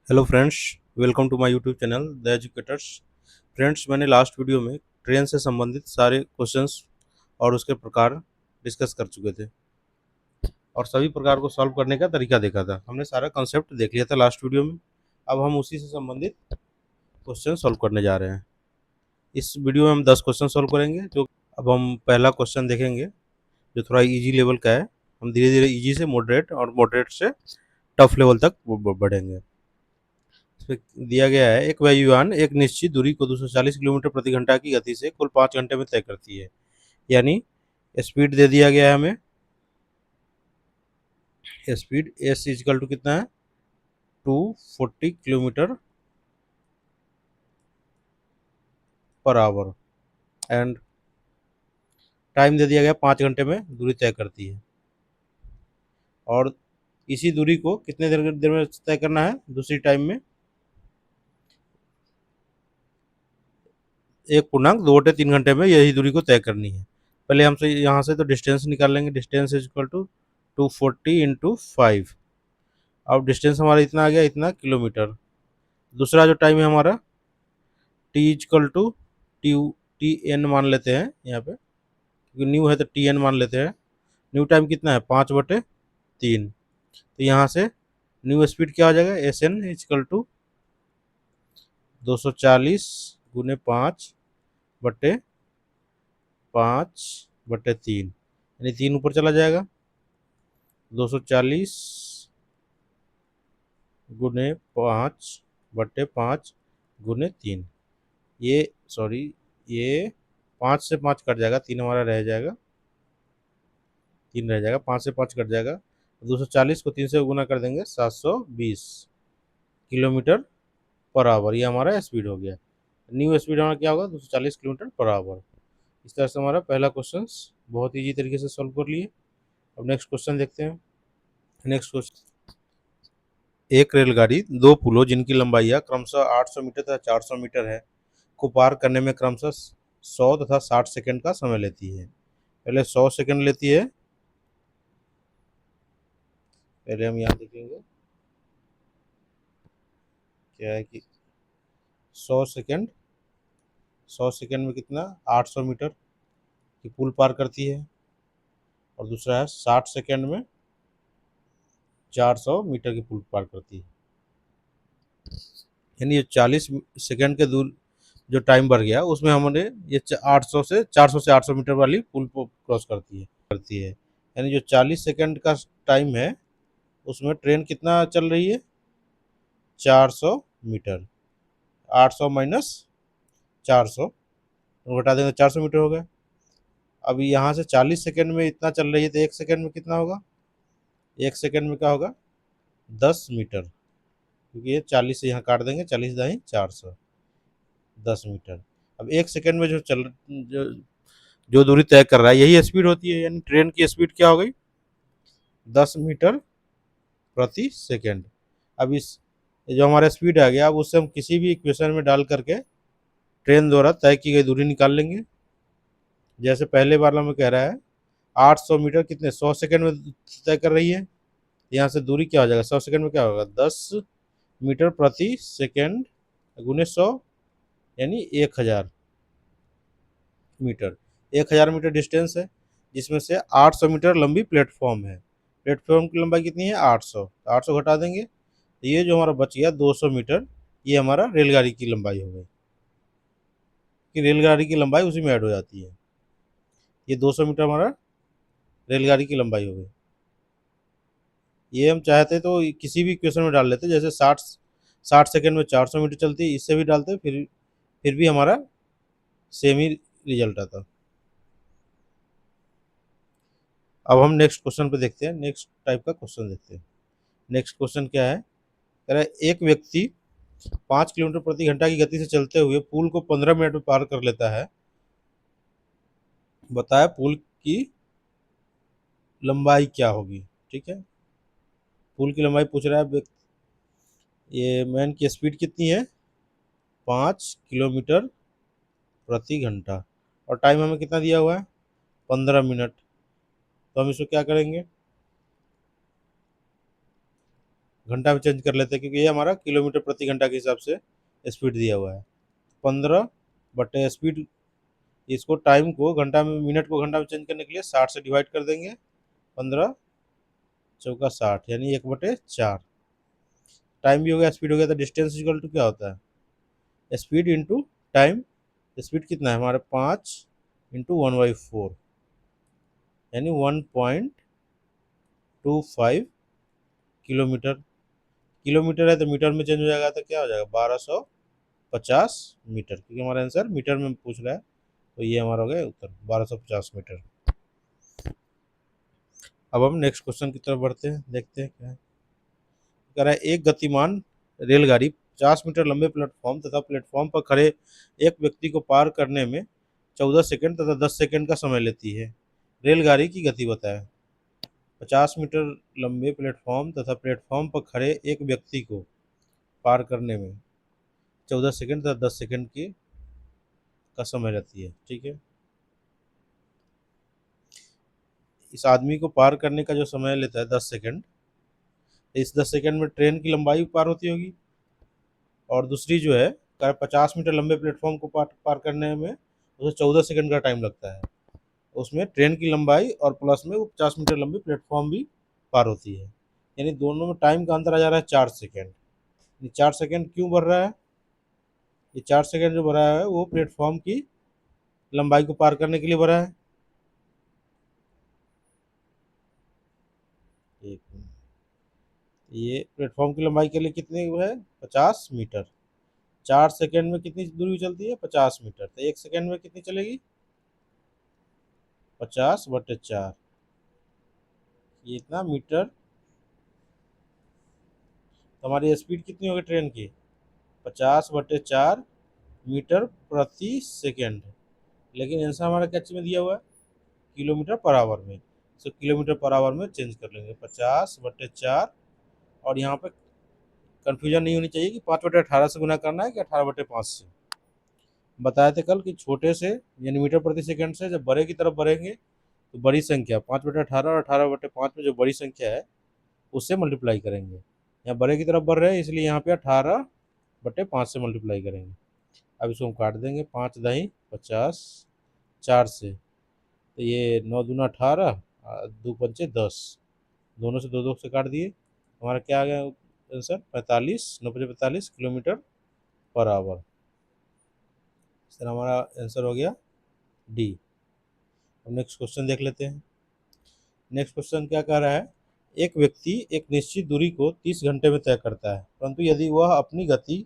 Hello friends, welcome to my YouTube channel the educators. Friends, मैंने last video में train से संबंधित सारे क्वेश्चंस और उसके प्रकार डिस्कस कर चुके थे और सभी प्रकार को सॉल्व करने का तरीका देखा था। हमने सारा कंसेप्ट देख लिया था लास्ट वीडियो में। अब हम उसी से संबंधित क्वेश्चन सॉल्व करने जा रहे हैं। इस वीडियो में हम 10 क्वेश्चन सॉल्व करेंगे। जो अब हम पहला क्वेश्चन देखेंगे जो थोड़ा इजी लेवल का है। हम धीरे धीरे इजी से मॉडरेट और मॉडरेट से टफ लेवल तक बढ़ेंगे। इसमें दिया गया है, एक वायुयान एक निश्चित दूरी को 240 किलोमीटर प्रति घंटा की गति से कुल 5 घंटे में तय करती है। यानी स्पीड दे दिया गया है हमें। स्पीड एस इजकल टू कितना है, 240 kilometre per our. And time दे दिया गया 5 घंटे में दूरी तय करती है। और इसी दूरी को कितने देर में तय करना है दूसरी टाइम में, 1.2-3 घंटे में यही दूरी को तय करनी है। पहले हमसे यहाँ से तो डिस्टेंस निकाल लेंगे। Distance is equal to 240 × 5। अब डिस्टेंस हमारा इतना आ गया, इतना किलोमीटर। दूसरा जो टाइम है हमारा, T equal to T T N मान लेते हैं यहाँ पे, क्योंकि न्यू है तो टी एन मान लेते हैं। न्यू टाइम कितना है, 5/3। तो यहाँ से न्यू स्पीड क्या हो जाएगा, एस एन इजकल टू 240 × 5/5/3, यानी 3 ऊपर चला जाएगा। 240 × 5/5/3, ये सॉरी, ये 5 से 5 कट जाएगा, 3 हमारा रह जाएगा, 3 रह जाएगा, 5 से 5 कट जाएगा। 240 को 3 से गुना कर देंगे, 720 किलोमीटर पर आवर। ये हमारा स्पीड हो गया। न्यू स्पीड हमारा क्या होगा, 240 किलोमीटर पर आवर। इस तरह से हमारा पहला क्वेश्चन बहुत ईजी तरीके से सॉल्व कर लिए। अब नेक्स्ट क्वेश्चन देखते हैं। नेक्स्ट क्वेश्चन, एक रेलगाड़ी दो पुलों जिनकी लंबाइयाँ क्रमशः 800 मीटर तथा 400 मीटर है को पार करने में क्रमशः 100 तथा 60 सेकंड का समय लेती है। पहले 100 सेकंड लेती है। पहले हम यहाँ देखेंगे क्या है कि 100 सेकंड, 100 सेकंड में कितना, 800 मीटर की पुल पार करती है। और दूसरा है 60 सेकंड में 400 मीटर की पुल पार करती है। यानी ये 40 सेकंड के दूर जो टाइम बढ़ गया, उसमें हमने ये 800 से 800 मीटर वाली पुल को क्रॉस करती है। यानी जो 40 सेकंड का टाइम है, उसमें ट्रेन कितना चल रही है, 400 मीटर। 800 माइनस 400 घटा देंगे, 400 मीटर हो गया। अभी यहाँ से 40 सेकंड में इतना चल रही है, तो 1 सेकंड में कितना होगा, 1 सेकंड में क्या होगा, 10 मीटर। क्योंकि ये 40 से यहाँ काट देंगे, 40×400, 10 मीटर। अब 1 सेकंड में जो जो दूरी तय कर रहा है, यही स्पीड होती है। यानी ट्रेन की स्पीड क्या हो गई, 10 मीटर प्रति सेकंड। अब इस जो हमारा स्पीड आ गया, अब उससे हम किसी भी इक्वेशन में डाल करके ट्रेन द्वारा तय की गई दूरी निकाल लेंगे। जैसे पहले वाला में कह रहा है 800 मीटर कितने, 100 सेकंड में तय कर रही है। यहाँ से दूरी क्या हो जाएगा, 100 सेकंड में क्या होगा, 10 मीटर प्रति सेकंड गुने 100, यानी 1000 मीटर। 1000 मीटर डिस्टेंस है, जिसमें से 800 मीटर लंबी प्लेटफॉर्म है। प्लेटफॉर्म की लंबाई कितनी है, 800। 800 घटा देंगे तो ये जो हमारा बच गया 200 मीटर, ये हमारा रेलगाड़ी की लंबाई हो गई। कि रेलगाड़ी की लंबाई उसी में ऐड हो जाती है। ये 200 मीटर हमारा रेलगाड़ी की लंबाई हो गई। ये हम चाहते तो किसी भी इक्वेशन में डाल लेते, जैसे 60 सेकंड में 400 मीटर चलती है, इससे भी डालते, फिर भी हमारा सेम ही रिजल्ट आता। अब हम नेक्स्ट क्वेश्चन पे देखते हैं, नेक्स्ट टाइप का क्वेश्चन देखते हैं। नेक्स्ट क्वेश्चन क्या है, कह रहा है एक व्यक्ति 5 किलोमीटर प्रति घंटा की गति से चलते हुए पुल को 15 मिनट में पार कर लेता है। बताया पुल की लंबाई क्या होगी। ठीक है, पुल की लंबाई पूछ रहा है। ये मैन की स्पीड कितनी है, 5 किलोमीटर प्रति घंटा, और टाइम हमें कितना दिया हुआ है, 15 मिनट। तो हम इसको क्या करेंगे, घंटा में चेंज कर लेते हैं क्योंकि ये हमारा किलोमीटर प्रति घंटा के हिसाब से स्पीड दिया हुआ है। 15 बटे स्पीड, इसको टाइम को घंटा में, मिनट को घंटा में चेंज करने के लिए 60 से डिवाइड कर देंगे। 15 चौका 60 यानी 1/4। टाइम भी हो गया, स्पीड हो गया, तो डिस्टेंस इक्वल टू क्या होता है, स्पीड इंटू टाइम। स्पीड कितना है हमारे 5 इंटू 1/4 यानी 1.25 किलोमीटर। किलोमीटर है तो मीटर में चेंज हो जाएगा तो क्या हो जाएगा 1250 मीटर, क्योंकि हमारा आंसर मीटर में पूछ रहा है, तो ये हमारा हो गया उत्तर 1250 मीटर। अब हम नेक्स्ट क्वेश्चन की तरफ बढ़ते हैं, देखते हैं क्या है। कह रहा है एक गतिमान रेलगाड़ी 50 मीटर लंबे प्लेटफॉर्म तथा प्लेटफॉर्म पर खड़े एक व्यक्ति को पार करने में 14 सेकंड तथा 10 सेकंड का समय लेती है। रेलगाड़ी की गति बताएं। 50 मीटर लंबे प्लेटफॉर्म तथा प्लेटफॉर्म पर खड़े एक व्यक्ति को पार करने में 14 सेकंड तथा 10 सेकंड की का समय लेती है। ठीक है, इस आदमी को पार करने का जो समय लेता है 10 सेकंड, इस 10 सेकंड में ट्रेन की लंबाई पार होती होगी, और दूसरी जो है 50 मीटर लंबे प्लेटफॉर्म को पार करने में उसे 14 सेकंड का टाइम लगता है। उसमें ट्रेन की लंबाई और प्लस में वो 50 मीटर लंबी प्लेटफॉर्म भी पार होती है, यानी दोनों में टाइम का अंतर आ जा रहा है 4 सेकंड। ये 4 सेकंड क्यों बढ़ रहा है, ये 4 सेकंड जो बढ़ा है वो प्लेटफॉर्म की लंबाई को पार करने के लिए बढ़ा है। एक मिनट, ये प्लेटफॉर्म की लंबाई के लिए कितनी है 50 मीटर। 4 सेकंड में कितनी दूरी चलती है 50 मीटर, तो 1 सेकंड में कितनी चलेगी 50/4, ये इतना मीटर। तो हमारी स्पीड कितनी होगी ट्रेन की 50/4 मीटर प्रति सेकंड। लेकिन आंसर हमारा क्या चीज में दिया हुआ है किलोमीटर पर आवर में, तो किलोमीटर पर आवर में चेंज कर लेंगे 50/4। और यहाँ पे कंफ्यूजन नहीं होनी चाहिए कि 5/18 से गुना करना है कि 18/5 से। बताए थे कल कि छोटे से यानी मीटर प्रति सेकंड से जब बड़े की तरफ बढ़ेंगे तो बड़ी संख्या 5/18 और 18/5 में जो बड़ी संख्या है उससे मल्टीप्लाई करेंगे। यहाँ बड़े की तरफ बढ़ रहे हैं इसलिए यहाँ पे 18/5 से मल्टीप्लाई करेंगे। अब इसको हम काट देंगे, 5×10 4 से, तो ये 9×2 = 18, 2×5 = 10, दोनों से 2 2 से काट दिए, हमारा क्या आ गया answer 45, 9×45 kilometre per our. Sir हमारा आंसर हो गया डी। अब नेक्स्ट क्वेश्चन देख लेते हैं। नेक्स्ट क्वेश्चन क्या कह रहा है, एक व्यक्ति एक निश्चित दूरी को 30 घंटे में तय करता है, परंतु यदि वह अपनी गति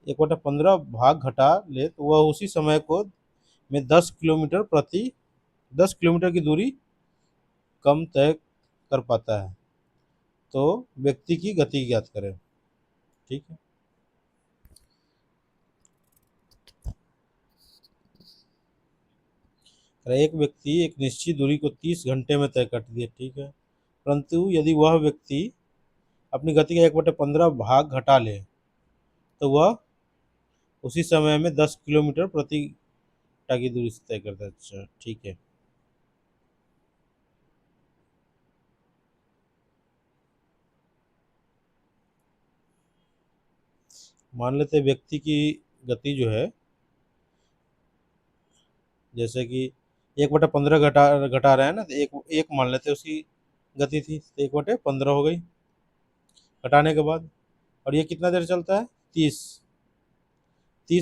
1/15 भाग घटा ले तो वह उसी समय को में 10 किलोमीटर की दूरी कम तय कर पाता है, तो व्यक्ति की गति ज्ञात करें। ठीक है, एक व्यक्ति एक निश्चित दूरी को 30 घंटे में तय कर दिया, ठीक है, परंतु यदि वह व्यक्ति अपनी गति का 1/15 भाग घटा ले तो वह उसी समय में 10 किलोमीटर प्रति घंटा की दूरी से तय करता है। अच्छा ठीक है, मान लेते हैं व्यक्ति की गति जो है, जैसे कि 1/15 घटा घटा रहे हैं ना, तो एक एक मान लेते हैं उसकी गति थी, तो 1/15 हो गई घटाने के बाद। और ये कितना देर चलता है 30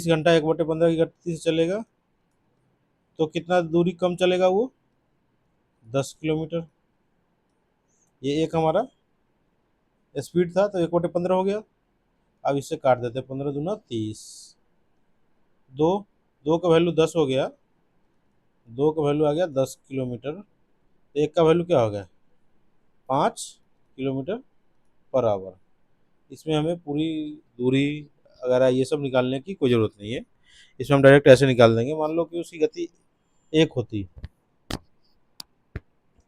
घंटा 1/15 की गति से चलेगा, तो कितना दूरी कम चलेगा वो 10 किलोमीटर। ये एक हमारा स्पीड था तो 1/15 हो गया। अब इससे काट देते, 15×2 = 30, दो, दो का वैल्यू 10 हो गया, दो का वैल्यू आ गया 10 किलोमीटर, तो एक का वैल्यू क्या हो गया 5 किलोमीटर पर आवर। इसमें हमें पूरी दूरी अगर ये सब निकालने की कोई ज़रूरत नहीं है, इसमें हम डायरेक्ट ऐसे निकाल देंगे। मान लो कि उसकी गति 1 होती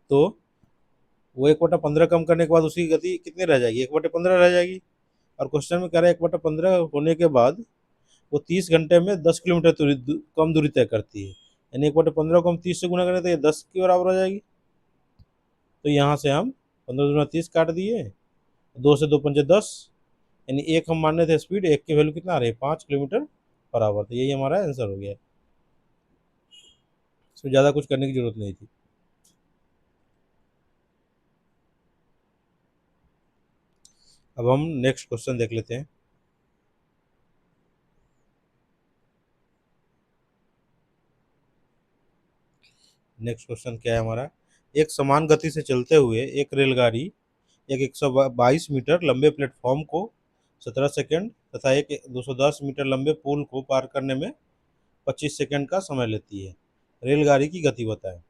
तो वो 1/15 कम करने के बाद उसकी गति कितनी रह जाएगी 1/15 रह जाएगी। और क्वेश्चन में कह रहा है 1/15 होने के बाद वो 30 घंटे में 10 किलोमीटर कम दूरी तय करती है, यानी 1/15 को हम 30 से गुना करें तो ये 10 के बराबर हो जाएगी। तो यहाँ से हम 15×30 काट दिए 2 से 2 पंजे 10, यानी एक हम मानने थे स्पीड, एक की वैल्यू कितना आ रही है 5 किलोमीटर पर आवर। तो यही हमारा आंसर हो गया। इसमें ज़्यादा कुछ करने की जरूरत नहीं थी। अब हम नेक्स्ट क्वेश्चन देख लेते हैं। नेक्स्ट क्वेश्चन क्या है हमारा, एक समान गति से चलते हुए एक रेलगाड़ी एक 122 मीटर लंबे प्लेटफॉर्म को 17 सेकंड तथा एक 210 मीटर लंबे पुल को पार करने में 25 सेकंड का समय लेती है। रेलगाड़ी की गति बताएं।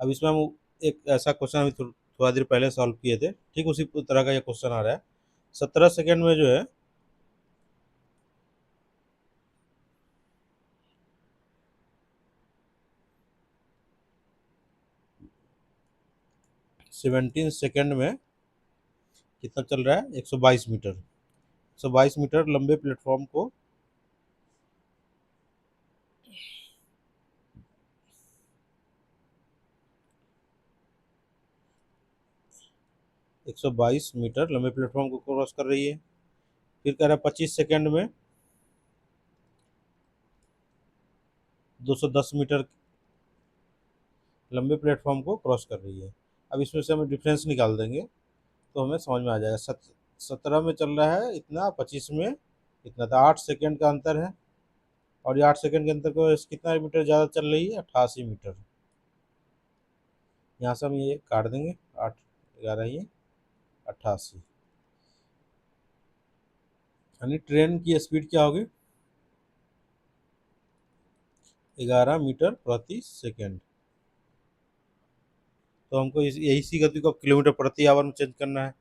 अब इसमें हम एक ऐसा क्वेश्चन अभी थोड़ा देर पहले सॉल्व किए थे, ठीक उसी तरह का ये क्वेश्चन आ रहा है। 17 सेकंड में जो है 17 सेकंड में कितना चल रहा है, 122 मीटर। 122 मीटर लंबे प्लेटफॉर्म को 122 मीटर लंबे प्लेटफॉर्म को क्रॉस कर रही है। फिर कह रहा है 25 सेकंड में 210 मीटर लंबे प्लेटफॉर्म को क्रॉस कर रही है। अब इसमें से हम डिफरेंस निकाल देंगे तो हमें समझ में आ जाएगा। 17 में चल रहा है इतना, 25 में इतना, था 8 सेकंड का अंतर है। और ये 8 सेकंड के अंतर को कितना मीटर ज़्यादा चल रही है, 88 मीटर। यहाँ से हम ये काट देंगे, 8 11 ये 88, यानी ट्रेन की स्पीड क्या होगी, 11 मीटर प्रति सेकंड। तो हमको यही सी गति को किलोमीटर प्रति आवर में चेंज करना है।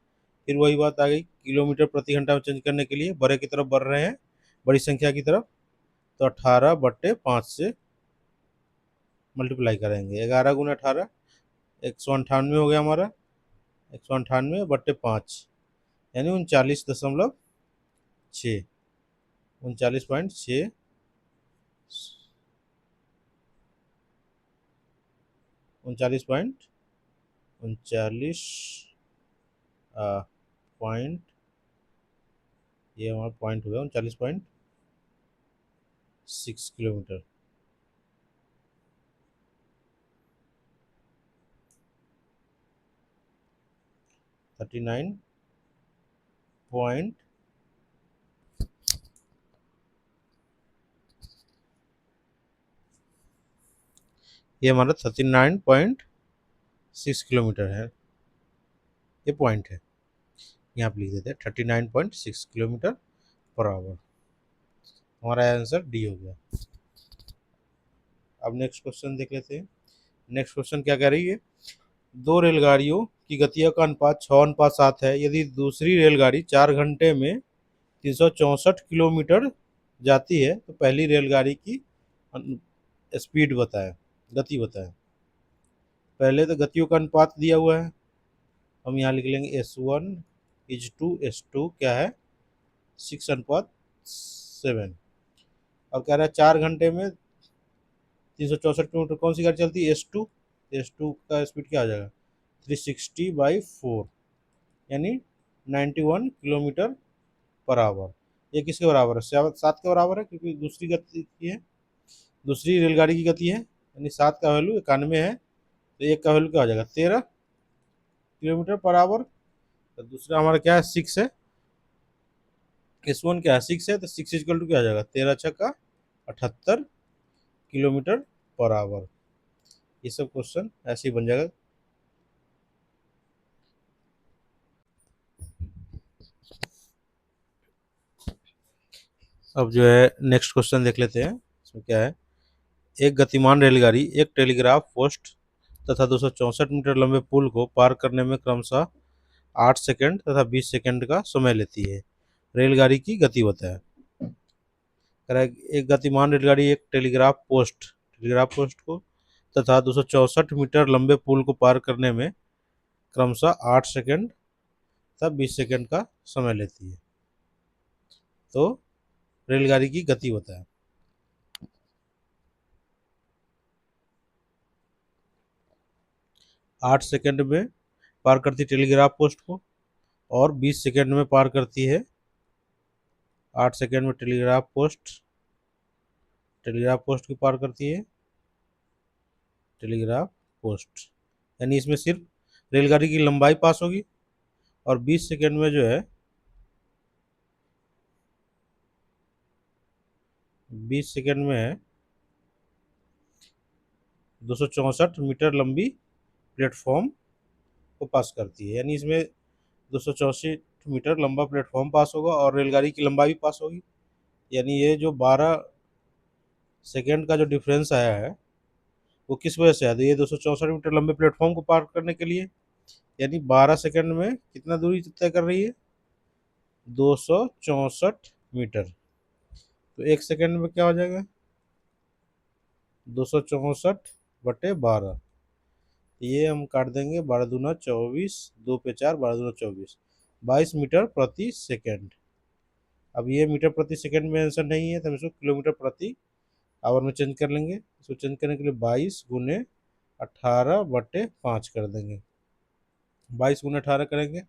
फिर वही बात आ गई, किलोमीटर प्रति घंटा में चेंज करने के लिए बड़े की तरफ बढ़ रहे हैं, बड़ी संख्या की तरफ, तो 18/5 से मल्टीप्लाई करेंगे। 11 × 18 198 हो गया हमारा, 198/5 यानी 39.6, 39.6, 39 पॉइंट, ये हमारा पॉइंट हो गया 39.6 किलोमीटर। 39 ये हमारा 39.6 किलोमीटर है, ये पॉइंट है। यहाँ पे लिख देते हैं 39.6 किलोमीटर पर आवर। हमारा आंसर डी हो गया। अब नेक्स्ट क्वेश्चन देख लेते हैं। नेक्स्ट क्वेश्चन क्या कह रही है, दो रेलगाड़ियों की गतियों का अनुपात 6:7 है। यदि दूसरी रेलगाड़ी 4 घंटे में 364 किलोमीटर जाती है तो पहली रेलगाड़ी की स्पीड बताएं, गति बताएं। पहले तो गतियों का अनुपात दिया हुआ है, हम यहाँ लिख लेंगे S1:2, क्या है 6:7। और कह रहा है 4 घंटे में 364 किलोमीटर कौन सी गाड़ी चलती है, एस टू का स्पीड क्या आ जाएगा 360/4, यानी 91 किलोमीटर पर आवर। ये किसके बराबर है, 7 के बराबर है, क्योंकि दूसरी गति की है, दूसरी रेलगाड़ी की गति है, यानी 7 का वैल्यू 91 है, तो एक का वैल्यू क्या हो जाएगा 13 किलोमीटर पर आवर। तो दूसरा हमारा क्या है 6 है, S1 क्या है 6 है, तो 6 क्या आ जाएगा 13×6 = 78 किलोमीटर पर आवर। ये सब क्वेश्चन ऐसे ही बन जाएगा। अब जो है नेक्स्ट क्वेश्चन देख लेते हैं। इसमें क्या है, एक गतिमान रेलगाड़ी एक टेलीग्राफ पोस्ट तथा 264 मीटर लंबे पुल को पार करने में क्रमशः 8 सेकंड तथा 20 सेकंड का समय लेती है। रेलगाड़ी की गति बताएं। कह रहा है एक गतिमान रेलगाड़ी एक टेलीग्राफ पोस्ट को तथा 264 मीटर लंबे पुल को पार करने में क्रमशः 8 सेकंड तथा 20 सेकंड का समय लेती है। तो रेलगाड़ी की गति बताएं। 8 सेकंड में पार करती है टेलीग्राफ पोस्ट को, और 20 सेकंड में पार करती है 8 सेकंड में टेलीग्राफ पोस्ट की पार करती है टेलीग्राफ पोस्ट। यानी इसमें सिर्फ रेलगाड़ी की लंबाई पास होगी, और 20 सेकंड में जो है 20 सेकंड में है 264 मीटर लंबी प्लेटफॉर्म को पास करती है। यानी इसमें 264 मीटर लंबा प्लेटफॉर्म पास होगा और रेलगाड़ी की लंबाई भी पास होगी। यानी ये जो 12 सेकंड का जो डिफरेंस आया है वो किस वजह से आया? तो ये 264 मीटर लंबे प्लेटफॉर्म को पार करने के लिए, यानी 12 सेकंड में कितना दूरी तय कर रही है? 264 मीटर। तो एक सेकंड में क्या हो जाएगा? 264/12। ये हम काट देंगे, 12 दूना 24, 2 पे 4, 12 दूना 24, 22 मीटर प्रति सेकंड। अब ये मीटर प्रति सेकंड में आंसर नहीं है तो हम इसको किलोमीटर प्रति आवर में चेंज कर लेंगे। इसको चेंज करने के लिए 22 गुने 18/5 कर देंगे। 22 गुना 18 करेंगे,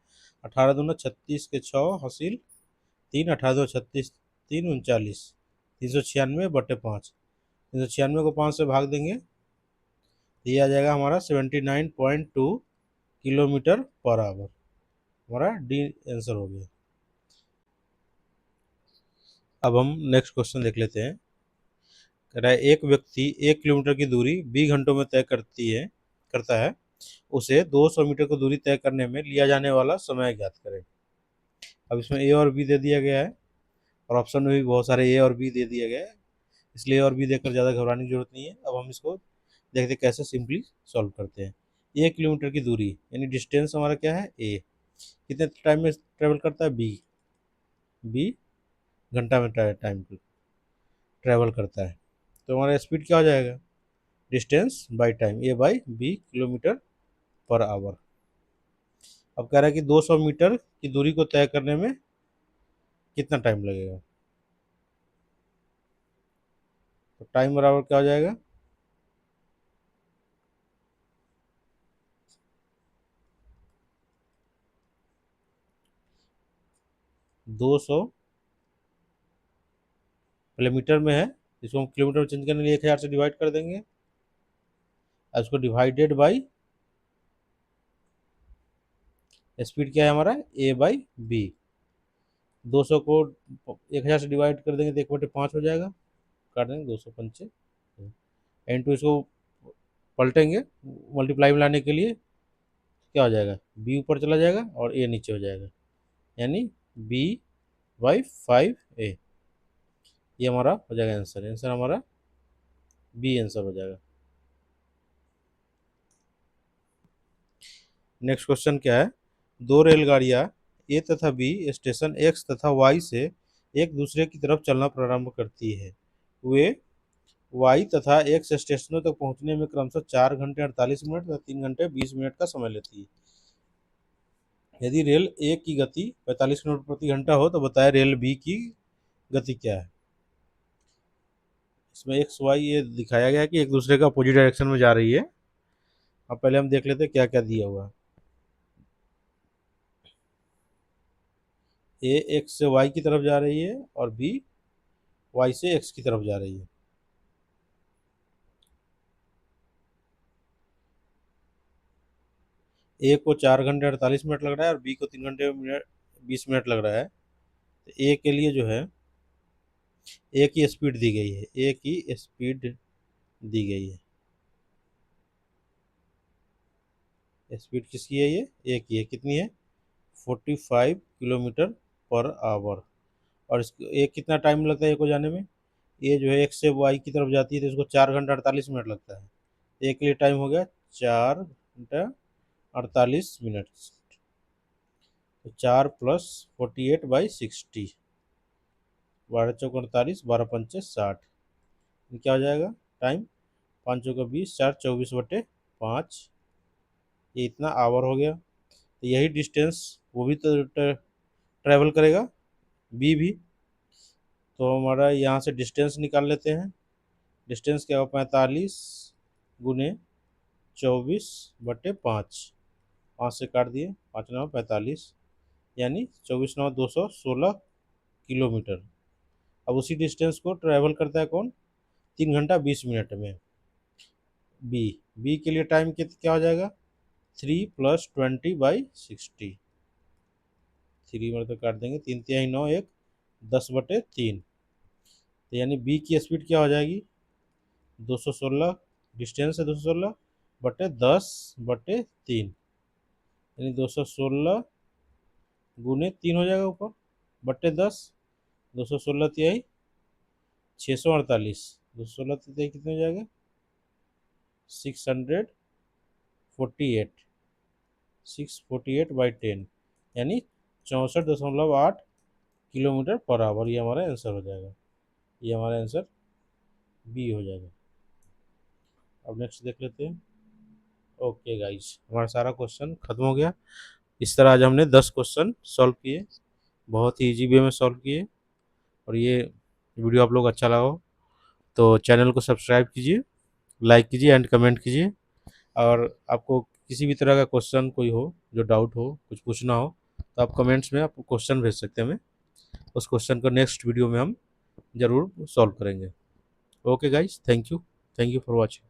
18 दूना 36 के 6 हासिल 3, 18 दो 36, 3 39, 396/5। 396 को 5 से भाग देंगे तो ये आ जाएगा हमारा 79.2 किलोमीटर पर आवर। हमारा डी आंसर हो गया। अब हम नेक्स्ट क्वेश्चन देख लेते हैं। कह रहा है एक व्यक्ति 1 किलोमीटर की दूरी 20 घंटों में तय करता है। उसे 200 मीटर की दूरी तय करने में लिया जाने वाला समय ज्ञात करें। अब इसमें ए और बी दे दिया गया है, और ऑप्शन में भी बहुत सारे ए और बी दे दिया गया है, इसलिए ए और बी देकर ज़्यादा घबराने की जरूरत नहीं है। अब हम इसको देखते कैसे सिंपली सॉल्व करते हैं। 1 किलोमीटर की दूरी यानी डिस्टेंस हमारा क्या है? ए। कितने टाइम में ट्रेवल करता है? बी घंटा में टाइम ट्रेवल करता है। तो हमारा स्पीड क्या हो जाएगा? Distance by time, A by B kilometre per hour. अब कह रहा है कि 200 मीटर की दूरी को तय करने में कितना टाइम लगेगा? तो टाइम बराबर क्या हो जाएगा? 200 पहले मीटर में है, इसको हम किलोमीटर में चेंज करने के लिए 1000 से डिवाइड कर देंगे, और इसको डिवाइडेड बाई स्पीड क्या है हमारा? ए बाई बी। 200 को 1000 से डिवाइड कर देंगे तो 1/5 हो जाएगा, काट देंगे 200 पंचे इंटू, इसको पलटेंगे मल्टीप्लाई में लाने के लिए, क्या हो जाएगा? बी ऊपर चला जाएगा और ए नीचे हो जाएगा, यानी B/5A। ये हमारा हो जाएगा आंसर। आंसर हमारा बी आंसर हो जाएगा। नेक्स्ट क्वेश्चन क्या है? दो रेलगाड़ियां ए तथा बी स्टेशन एक्स तथा वाई से एक दूसरे की तरफ चलना प्रारंभ करती है। वे वाई तथा एक्स स्टेशनों तक पहुंचने में क्रमशः 4 घंटे 48 मिनट तथा 3 घंटे 20 मिनट का समय लेती है। यदि रेल ए की गति 45 किलोमीटर प्रति घंटा हो तो बताया रेल बी की गति क्या है? इसमें एक्स वाई ये दिखाया गया है कि एक दूसरे का अपोजिट डायरेक्शन में जा रही है। अब पहले हम देख लेते हैं क्या क्या दिया हुआ है। ए एक्स से वाई की तरफ जा रही है और बी वाई से एक्स की तरफ जा रही है। ए को 4 घंटे 48 मिनट लग रहा है और बी को 3 घंटे 20 मिनट लग रहा है। तो ए के लिए जो है ए की स्पीड दी गई है, ए की स्पीड दी गई है। स्पीड किसकी है? ये ए की है। कितनी है? 45 किलोमीटर पर आवर। और इसको ए कितना टाइम लगता है ए को जाने में? ए जो है एक्स से वाई की तरफ जाती है तो इसको 4 घंटा 48 मिनट लगता है। ए के लिए टाइम हो गया 4 घंटा 48 मिनट। तो 4 + 48/60, 12×4 = 48, 12×5 = 60। ये क्या हो जाएगा टाइम? 5×20, 4 24/5। ये इतना आवर हो गया। तो यही डिस्टेंस वो भी तो ट्रैवल करेगा, बी भी। तो हमारा यहाँ से डिस्टेंस निकाल लेते हैं। डिस्टेंस क्या होगा? 45 गुने 24/5। 5 से काट दिए, 5 9 45, यानी 24 9 216 किलोमीटर। अब उसी डिस्टेंस को ट्रैवल करता है कौन? 3 घंटा 20 मिनट में। बी, बी के लिए टाइम क्या हो जाएगा? 3 + 20/60। 3 मतलब काट देंगे, 3 × 3 = 9, 1 10/3, तो यानी बी की स्पीड क्या हो जाएगी? 216, डिस्टेंस है 216 बटे 10/3, यानी 216 गुने 3 हो जाएगा ऊपर, बटे 10, 216 × 648, 216 × कितने हो जाएगा? 648, 648/10, यानी 64.8 किलोमीटर पर आवर। ये हमारा आंसर हो जाएगा, ये हमारा आंसर बी हो जाएगा। अब नेक्स्ट देख लेते हैं। ओके गाइस, हमारा सारा क्वेश्चन खत्म हो गया। इस तरह आज हमने 10 क्वेश्चन सॉल्व किए, बहुत ही इजी वे में सॉल्व किए। और ये वीडियो आप लोग अच्छा लगा हो तो चैनल को सब्सक्राइब कीजिए, लाइक कीजिए एंड कमेंट कीजिए। और आपको किसी भी तरह का क्वेश्चन कोई हो, जो डाउट हो, कुछ पूछना हो, तो आप कमेंट्स में आप क्वेश्चन भेज सकते हैं हमें। उस क्वेश्चन को नेक्स्ट वीडियो में हम ज़रूर सॉल्व करेंगे। Okay guys, thank you for watching.